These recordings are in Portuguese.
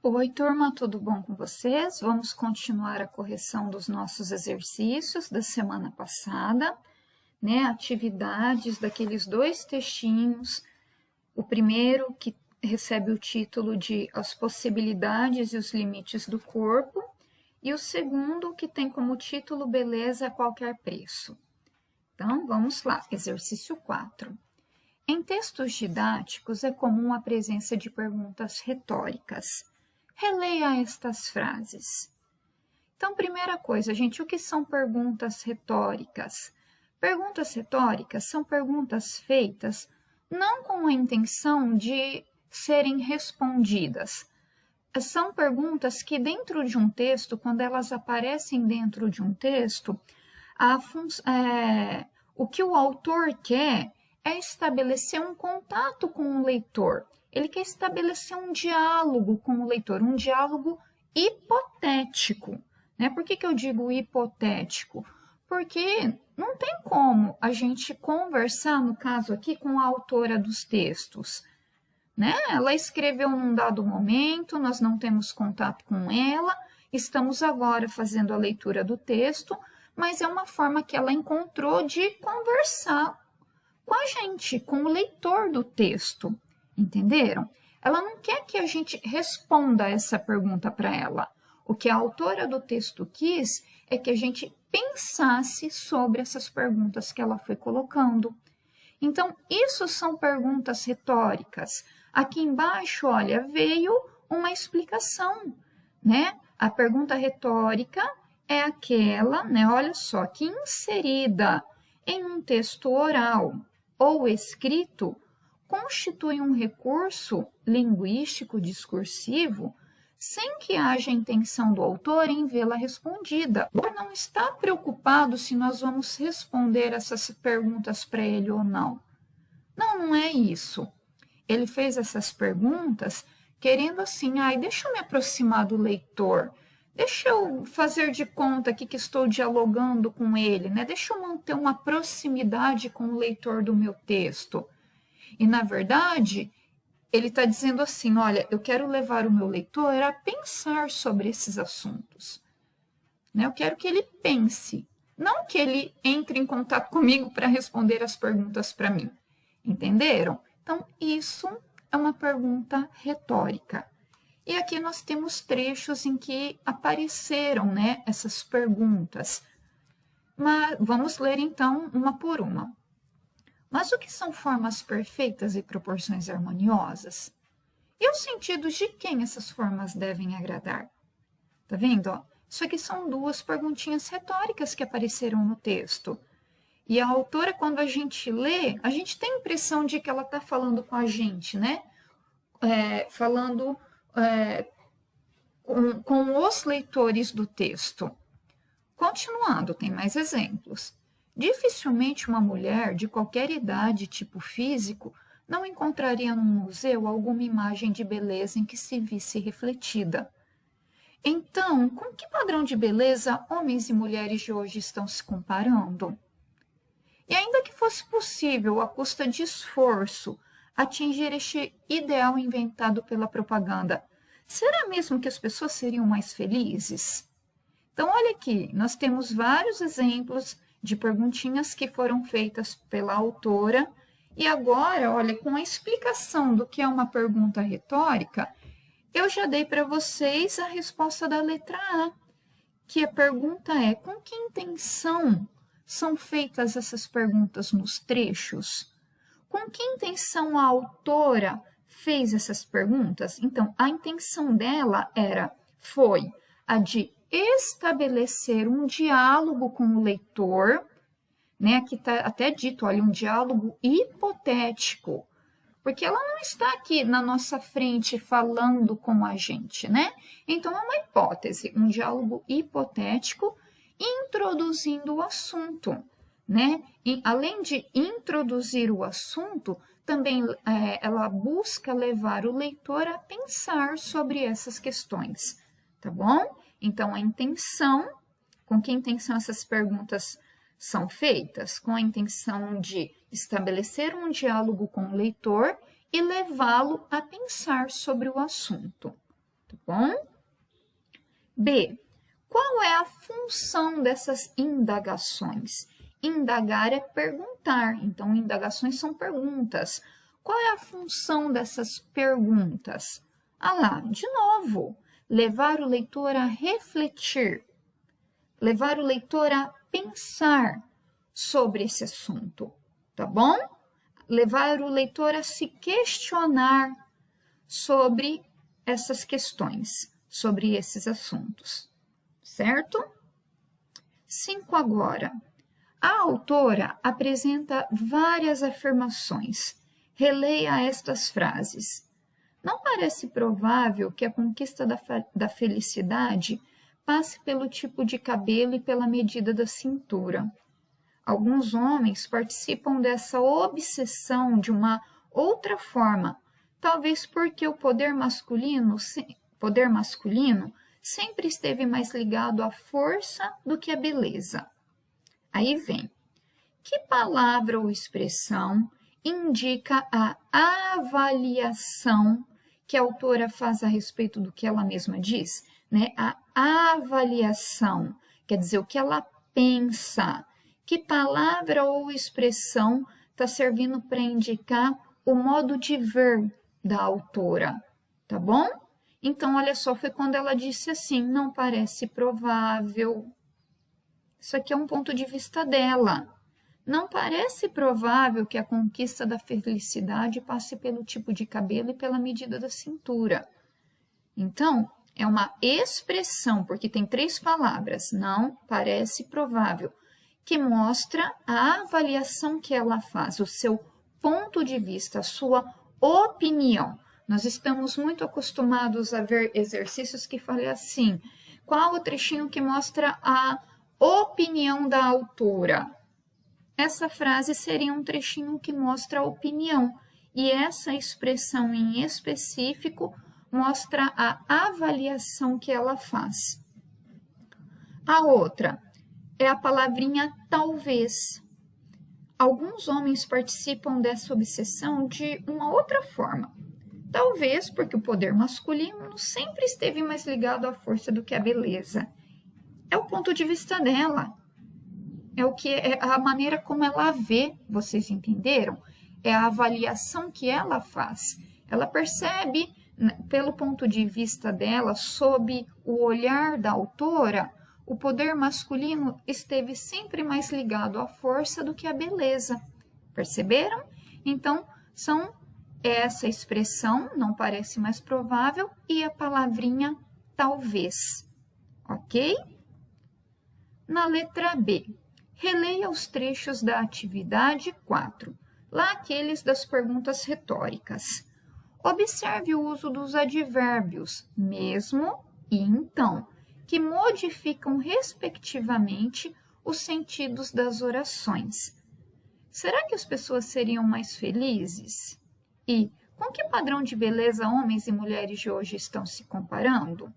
Oi, turma, tudo bom com vocês? Vamos continuar a correção dos nossos exercícios da semana passada, né? Atividades daqueles dois textinhos. O primeiro, que recebe o título de As Possibilidades e os Limites do Corpo, e o segundo, que tem como título Beleza a Qualquer Preço. Então, vamos lá, exercício 4. Em textos didáticos, é comum a presença de perguntas retóricas. Releia estas frases. Então, primeira coisa, gente, o que são perguntas retóricas? Perguntas retóricas são perguntas feitas não com a intenção de serem respondidas. São perguntas que dentro de um texto, quando elas aparecem dentro de um texto, o que o autor quer é estabelecer um contato com o leitor. Ele quer estabelecer um diálogo com o leitor, um diálogo hipotético. Né? Por que eu digo hipotético? Porque não tem como a gente conversar, no caso aqui, com a autora dos textos. Né? Ela escreveu num dado momento, nós não temos contato com ela, estamos agora fazendo a leitura do texto, mas é uma forma que ela encontrou de conversar com a gente, com o leitor do texto. Entenderam? Ela não quer que a gente responda essa pergunta para ela. O que a autora do texto quis é que a gente pensasse sobre essas perguntas que ela foi colocando. Então, isso são perguntas retóricas. Aqui embaixo, olha, veio uma explicação, né? A pergunta retórica é aquela, né? Olha só, que inserida em um texto oral ou escrito, constitui um recurso linguístico discursivo sem que haja intenção do autor em vê-la respondida. Ele não está preocupado se nós vamos responder essas perguntas para ele ou não. Não, não é isso. Ele fez essas perguntas querendo assim, deixa eu me aproximar do leitor, deixa eu fazer de conta aqui que estou dialogando com ele, né? Deixa eu manter uma proximidade com o leitor do meu texto. E, na verdade, ele está dizendo assim, olha, eu quero levar o meu leitor a pensar sobre esses assuntos. Né? Eu quero que ele pense, não que ele entre em contato comigo para responder as perguntas para mim. Entenderam? Então, isso é uma pergunta retórica. E aqui nós temos trechos em que apareceram, né, essas perguntas. Mas vamos ler, então, uma por uma. Mas o que são formas perfeitas e proporções harmoniosas? E os sentidos de quem essas formas devem agradar? Tá vendo? Ó? Isso aqui são duas perguntinhas retóricas que apareceram no texto. E a autora, quando a gente lê, a gente tem a impressão de que ela está falando com a gente, né? Falando com os leitores do texto. Continuando, tem mais exemplos. Dificilmente uma mulher de qualquer idade e tipo físico não encontraria num museu alguma imagem de beleza em que se visse refletida. Então, com que padrão de beleza homens e mulheres de hoje estão se comparando? E ainda que fosse possível, à custa de esforço, atingir este ideal inventado pela propaganda, será mesmo que as pessoas seriam mais felizes? Então, olha aqui, nós temos vários exemplos de perguntinhas que foram feitas pela autora, e agora, olha, com a explicação do que é uma pergunta retórica, eu já dei para vocês a resposta da letra A, que a pergunta é, com que intenção são feitas essas perguntas nos trechos? Com que intenção a autora fez essas perguntas? Então, a intenção dela foi a de estabelecer um diálogo com o leitor, né? Aqui está até dito, olha, um diálogo hipotético, porque ela não está aqui na nossa frente falando com a gente, né? Então, é uma hipótese, um diálogo hipotético, introduzindo o assunto, né? E, além de introduzir o assunto, também ela busca levar o leitor a pensar sobre essas questões, tá bom? Então, a intenção, com que intenção essas perguntas são feitas? Com a intenção de estabelecer um diálogo com o leitor e levá-lo a pensar sobre o assunto. tá bom? B. Qual é a função dessas indagações? Indagar é perguntar, então indagações são perguntas. Qual é a função dessas perguntas? Ah lá, de novo, levar o leitor a refletir, levar o leitor a pensar sobre esse assunto, tá bom? Levar o leitor a se questionar sobre essas questões, sobre esses assuntos, certo? 5 agora. A autora apresenta várias afirmações. Releia estas frases. Não parece provável que a conquista da felicidade passe pelo tipo de cabelo e pela medida da cintura. Alguns homens participam dessa obsessão de uma outra forma, talvez porque o poder masculino sempre esteve mais ligado à força do que à beleza. Aí vem, que palavra ou expressão indica a avaliação que a autora faz a respeito do que ela mesma diz? Né? A avaliação, quer dizer, o que ela pensa. Que palavra ou expressão está servindo para indicar o modo de ver da autora, tá bom? Então, olha só, foi quando ela disse assim, não parece provável. Isso aqui é um ponto de vista dela. Não parece provável que a conquista da felicidade passe pelo tipo de cabelo e pela medida da cintura. Então, é uma expressão, porque tem 3 palavras, não parece provável, que mostra a avaliação que ela faz, o seu ponto de vista, a sua opinião. Nós estamos muito acostumados a ver exercícios que falam assim, qual o trechinho que mostra a opinião da autora? Essa frase seria um trechinho que mostra a opinião, e essa expressão em específico mostra a avaliação que ela faz. A outra é a palavrinha talvez. Alguns homens participam dessa obsessão de uma outra forma. Talvez porque o poder masculino sempre esteve mais ligado à força do que à beleza. É o ponto de vista dela. É o que é a maneira como ela vê, vocês entenderam? É a avaliação que ela faz. Ela percebe, pelo ponto de vista dela, sob o olhar da autora, o poder masculino esteve sempre mais ligado à força do que à beleza. Perceberam? Então, são essa expressão, não parece mais provável, e a palavrinha talvez. Ok? Na letra B, releia os trechos da atividade 4, lá aqueles das perguntas retóricas. Observe o uso dos advérbios mesmo e então, que modificam respectivamente os sentidos das orações. Será que as pessoas seriam mais felizes? E com que padrão de beleza homens e mulheres de hoje estão se comparando?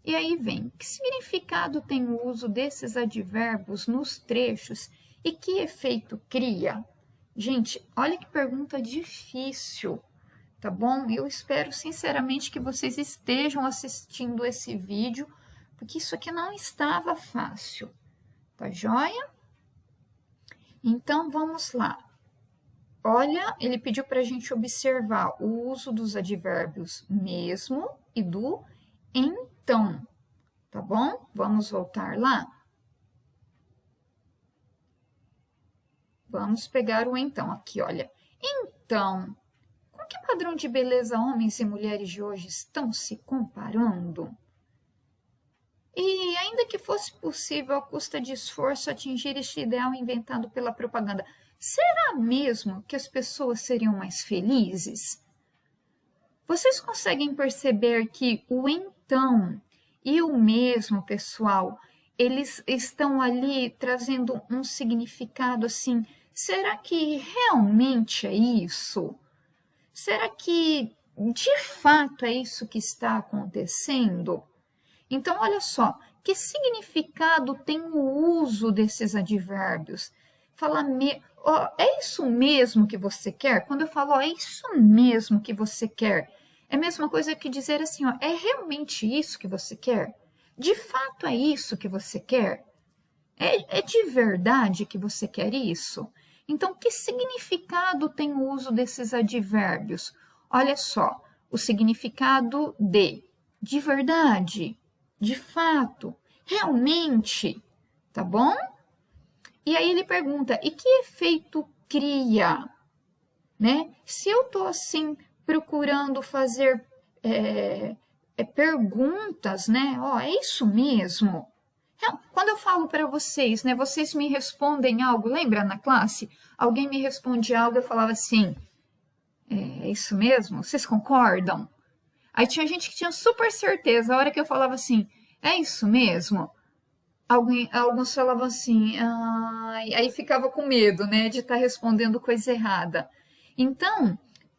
E aí vem, que significado tem o uso desses advérbios nos trechos e que efeito cria? Gente, olha que pergunta difícil, tá bom? Eu espero sinceramente que vocês estejam assistindo esse vídeo, porque isso aqui não estava fácil, tá joia? Então, vamos lá. Olha, ele pediu para a gente observar o uso dos advérbios mesmo e do então, tá bom? Vamos voltar lá? Vamos pegar o então aqui, olha. Então, com que padrão de beleza homens e mulheres de hoje estão se comparando? E ainda que fosse possível, a custa de esforço, atingir este ideal inventado pela propaganda, será mesmo que as pessoas seriam mais felizes? Vocês conseguem perceber que o então e o mesmo, pessoal, eles estão ali trazendo um significado assim, será que realmente é isso? Será que de fato é isso que está acontecendo? Então, olha só, que significado tem o uso desses advérbios? Falar, é isso mesmo que você quer? Quando eu falo, é isso mesmo que você quer, É a mesma coisa que dizer assim, ó, é realmente isso que você quer? De fato é isso que você quer? É de verdade que você quer isso? Então, que significado tem o uso desses advérbios? Olha só, o significado de verdade, de fato, realmente, tá bom? E aí ele pergunta, e que efeito cria? Né? Se eu estou assim procurando fazer perguntas, né? Ó, é isso mesmo? Quando eu falo para vocês, né? Vocês me respondem algo. Lembra na classe? Alguém me responde algo, eu falava assim: é isso mesmo? Vocês concordam? Aí tinha gente que tinha super certeza. A hora que eu falava assim: é isso mesmo? Alguns falavam assim, aí ficava com medo, né, de estar respondendo coisa errada. Então,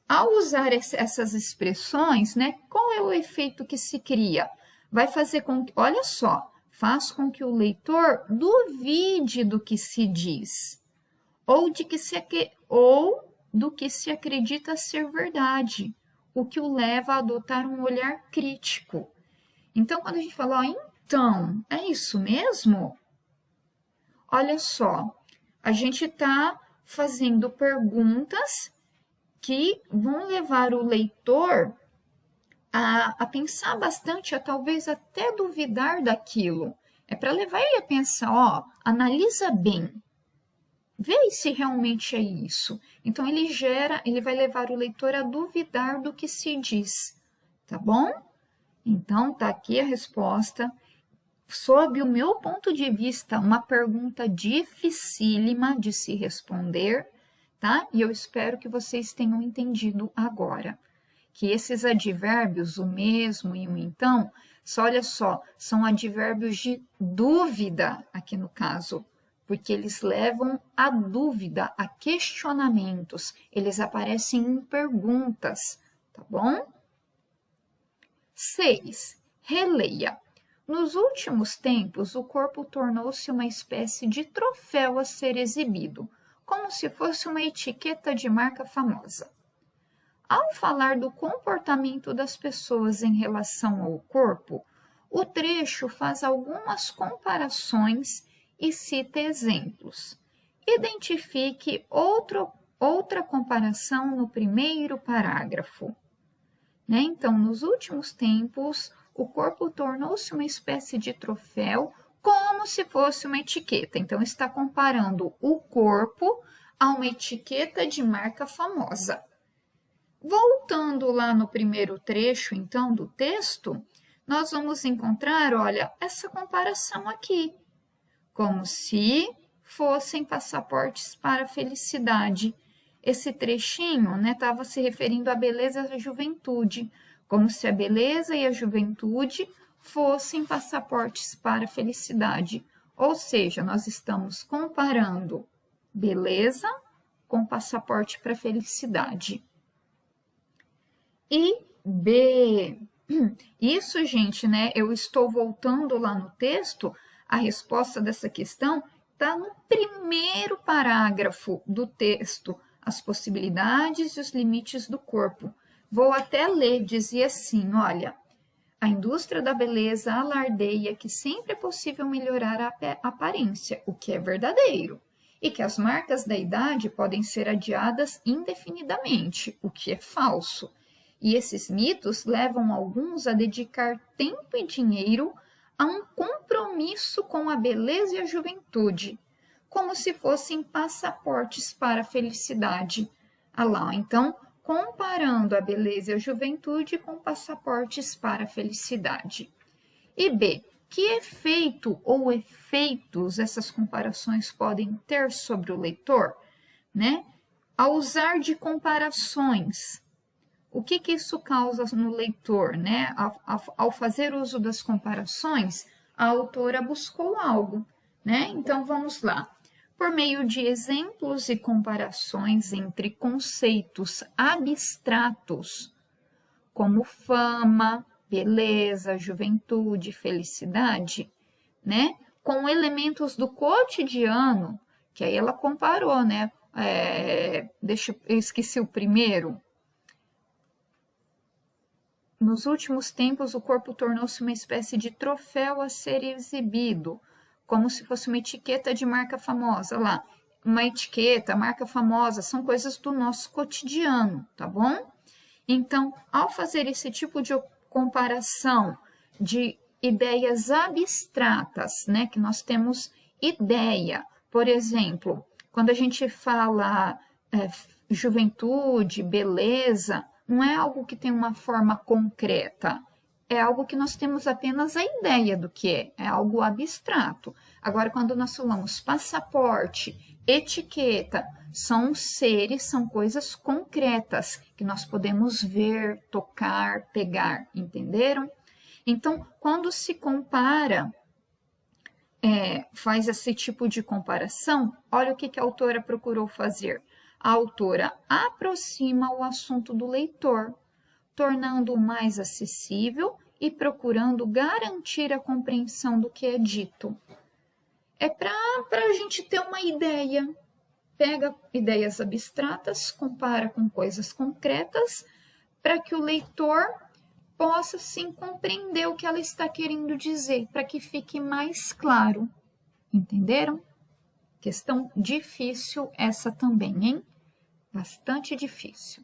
ao usar essas expressões, né, qual é o efeito que se cria? Vai fazer com que, olha só, faz com que o leitor duvide do que se diz, ou do que se acredita ser verdade, o que o leva a adotar um olhar crítico. Então, quando a gente fala, então, é isso mesmo? Olha só, a gente está fazendo perguntas que vão levar o leitor a pensar bastante, a talvez até duvidar daquilo. É para levar ele a pensar, ó, analisa bem, vê se realmente é isso. Então ele vai levar o leitor a duvidar do que se diz, tá bom? Então tá aqui a resposta. Sob o meu ponto de vista, uma pergunta dificílima de se responder, tá? E eu espero que vocês tenham entendido agora que esses advérbios, o mesmo e o então, olha só, são advérbios de dúvida aqui no caso, porque eles levam a dúvida, a questionamentos, eles aparecem em perguntas, tá bom? 6. Releia. Nos últimos tempos, o corpo tornou-se uma espécie de troféu a ser exibido, como se fosse uma etiqueta de marca famosa. Ao falar do comportamento das pessoas em relação ao corpo, o trecho faz algumas comparações e cita exemplos. Identifique outra comparação no primeiro parágrafo. Né? Então, nos últimos tempos, o corpo tornou-se uma espécie de troféu, como se fosse uma etiqueta. Então, está comparando o corpo a uma etiqueta de marca famosa. Voltando lá no primeiro trecho, então, do texto, nós vamos encontrar, olha, essa comparação aqui, como se fossem passaportes para a felicidade. Esse trechinho estava se referindo à beleza e à juventude, como se a beleza e a juventude fossem passaportes para a felicidade. Ou seja, nós estamos comparando beleza com passaporte para a felicidade. E B. Isso, gente, né? Eu estou voltando lá no texto, a resposta dessa questão está no primeiro parágrafo do texto, as possibilidades e os limites do corpo. Vou até ler, dizia assim, olha, a indústria da beleza alardeia que sempre é possível melhorar a aparência, o que é verdadeiro, e que as marcas da idade podem ser adiadas indefinidamente, o que é falso. E esses mitos levam alguns a dedicar tempo e dinheiro a um compromisso com a beleza e a juventude, como se fossem passaportes para a felicidade. Então, comparando a beleza e a juventude com passaportes para a felicidade. E B, que efeito ou efeitos essas comparações podem ter sobre o leitor? Né? Ao usar de comparações, o que isso causa no leitor? Né? Ao fazer uso das comparações, a autora buscou algo. Né? Então, vamos lá. Por meio de exemplos e comparações entre conceitos abstratos, como fama, beleza, juventude, felicidade, né? Com elementos do cotidiano, que aí ela comparou, né? Eu esqueci o primeiro. nos últimos tempos o corpo tornou-se uma espécie de troféu a ser exibido, como se fosse uma etiqueta de marca famosa lá. Uma etiqueta, marca famosa, são coisas do nosso cotidiano, tá bom? Então, ao fazer esse tipo de comparação de ideias abstratas, né, que nós temos ideia, por exemplo, quando a gente fala juventude, beleza, não é algo que tem uma forma concreta, é algo que nós temos apenas a ideia do que é algo abstrato. Agora, quando nós falamos passaporte, etiqueta, são seres, são coisas concretas que nós podemos ver, tocar, pegar, entenderam? Então, quando se compara, faz esse tipo de comparação, olha o que a autora procurou fazer. A autora aproxima o assunto do leitor, tornando-o mais acessível e procurando garantir a compreensão do que é dito. É para a gente ter uma ideia. Pega ideias abstratas, compara com coisas concretas, para que o leitor possa, sim, compreender o que ela está querendo dizer, para que fique mais claro. Entenderam? Questão difícil essa também, hein? Bastante difícil.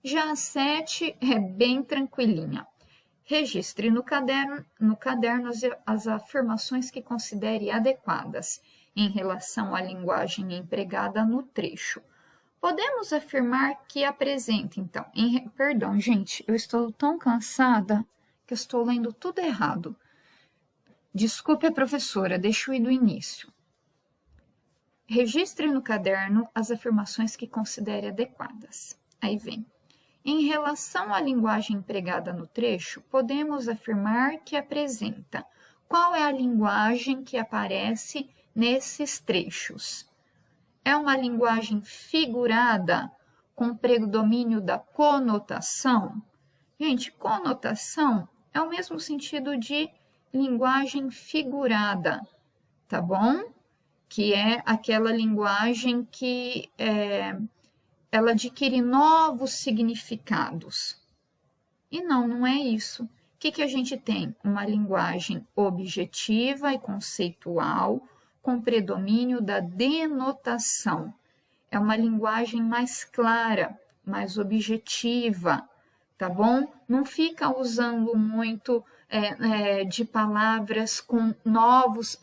Já a 7 é bem tranquilinha. Registre no caderno as afirmações que considere adequadas em relação à linguagem empregada no trecho. Podemos afirmar que apresenta, então... Perdão, gente, eu estou tão cansada que eu estou lendo tudo errado. Desculpe a professora, deixa eu ir do início. Registre no caderno as afirmações que considere adequadas. Aí vem. Em relação à linguagem empregada no trecho, podemos afirmar que apresenta. Qual é a linguagem que aparece nesses trechos? É uma linguagem figurada com predomínio da conotação? Gente, conotação é o mesmo sentido de linguagem figurada, tá bom? Que é aquela linguagem que ela adquire novos significados. E não é isso. O que a gente tem? Uma linguagem objetiva e conceitual, com predomínio da denotação. É uma linguagem mais clara, mais objetiva, tá bom? Não fica usando muito de palavras com novos...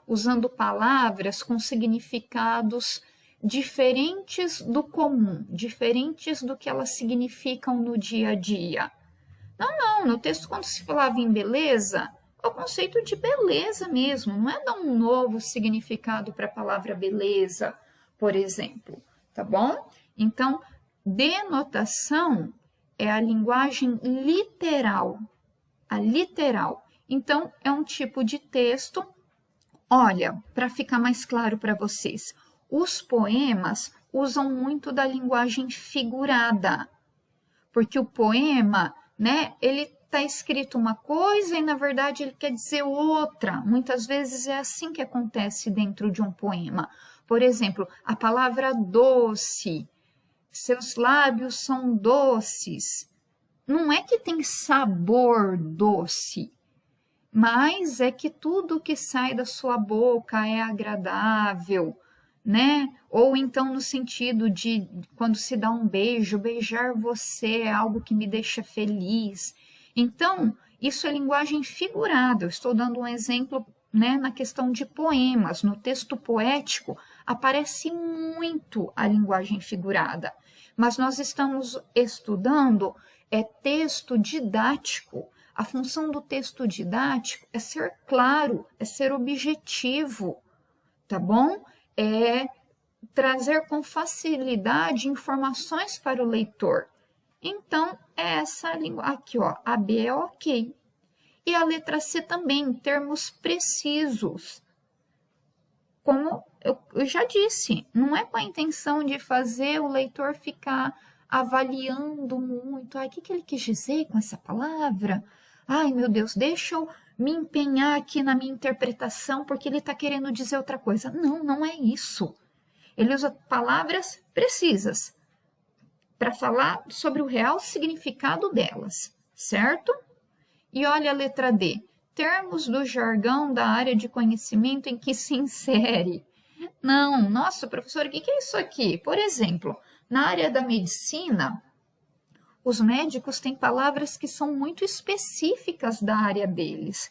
usando palavras com significados diferentes do comum, diferentes do que elas significam no dia a dia. Não, no texto, quando se falava em beleza, é o conceito de beleza mesmo, não é dar um novo significado para a palavra beleza, por exemplo, tá bom? Então, denotação é a linguagem literal, a literal. Então, é um tipo de texto. Olha, para ficar mais claro para vocês, os poemas usam muito da linguagem figurada, porque o poema, né, ele está escrito uma coisa e, na verdade, ele quer dizer outra. Muitas vezes é assim que acontece dentro de um poema. Por exemplo, a palavra doce, seus lábios são doces. Não é que tem sabor doce, mas é que tudo que sai da sua boca é agradável, né? Ou então no sentido de quando se dá um beijo, beijar você é algo que me deixa feliz. Então, isso é linguagem figurada. Eu estou dando um exemplo, né, na questão de poemas. No texto poético aparece muito a linguagem figurada, mas nós estamos estudando texto didático. A função do texto didático é ser claro, é ser objetivo, tá bom? É trazer com facilidade informações para o leitor. Então, é essa língua aqui, ó, a B é ok. E a letra C também, termos precisos. Como eu já disse, não é com a intenção de fazer o leitor ficar avaliando muito. Ai, o que ele quis dizer com essa palavra? Ai, meu Deus, deixa eu me empenhar aqui na minha interpretação porque ele está querendo dizer outra coisa. Não é isso. Ele usa palavras precisas. para falar sobre o real significado delas, certo? E olha a letra D. Termos do jargão da área de conhecimento em que se insere. Não, nossa, professora, o que é isso aqui? Por exemplo, na área da medicina, os médicos têm palavras que são muito específicas da área deles,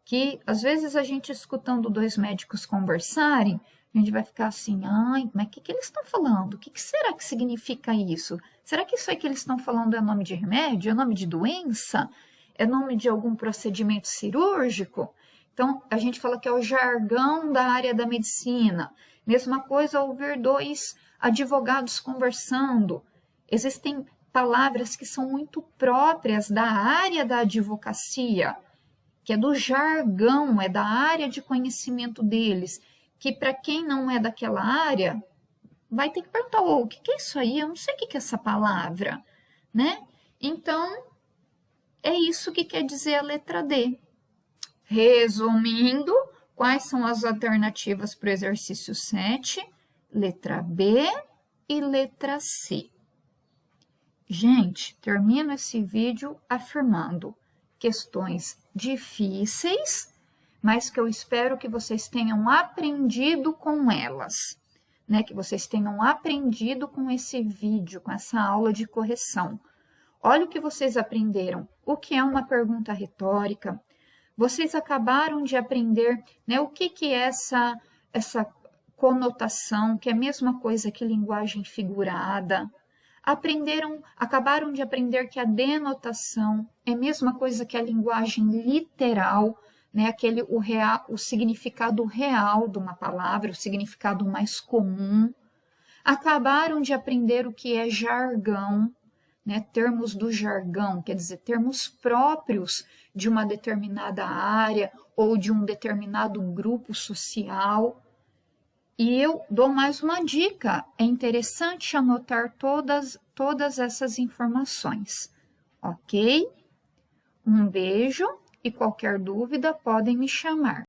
que às vezes a gente escutando dois médicos conversarem, a gente vai ficar assim, ai, mas o que eles estão falando? O que será que significa isso? Será que isso aí que eles estão falando é nome de remédio? É nome de doença? É nome de algum procedimento cirúrgico? Então, a gente fala que é o jargão da área da medicina. Mesma coisa ao ver dois advogados conversando. Existem palavras que são muito próprias da área da advocacia, que é do jargão, é da área de conhecimento deles, que para quem não é daquela área, vai ter que perguntar, o que é isso aí? Eu não sei o que é essa palavra, né? Então, é isso que quer dizer a letra D. Resumindo, quais são as alternativas para o exercício 7? Letra B e letra C. Gente, termino esse vídeo afirmando questões difíceis, mas que eu espero que vocês tenham aprendido com elas, né? Que vocês tenham aprendido com esse vídeo, com essa aula de correção. Olha o que vocês aprenderam. O que é uma pergunta retórica? Vocês acabaram de aprender, né, o que é essa conotação, que é a mesma coisa que linguagem figurada. Acabaram de aprender que a denotação é a mesma coisa que a linguagem literal, né, o significado real de uma palavra, o significado mais comum. Acabaram de aprender o que é jargão, né, termos do jargão, quer dizer, termos próprios de uma determinada área ou de um determinado grupo social. E eu dou mais uma dica, é interessante anotar todas essas informações, ok? Um beijo e qualquer dúvida podem me chamar.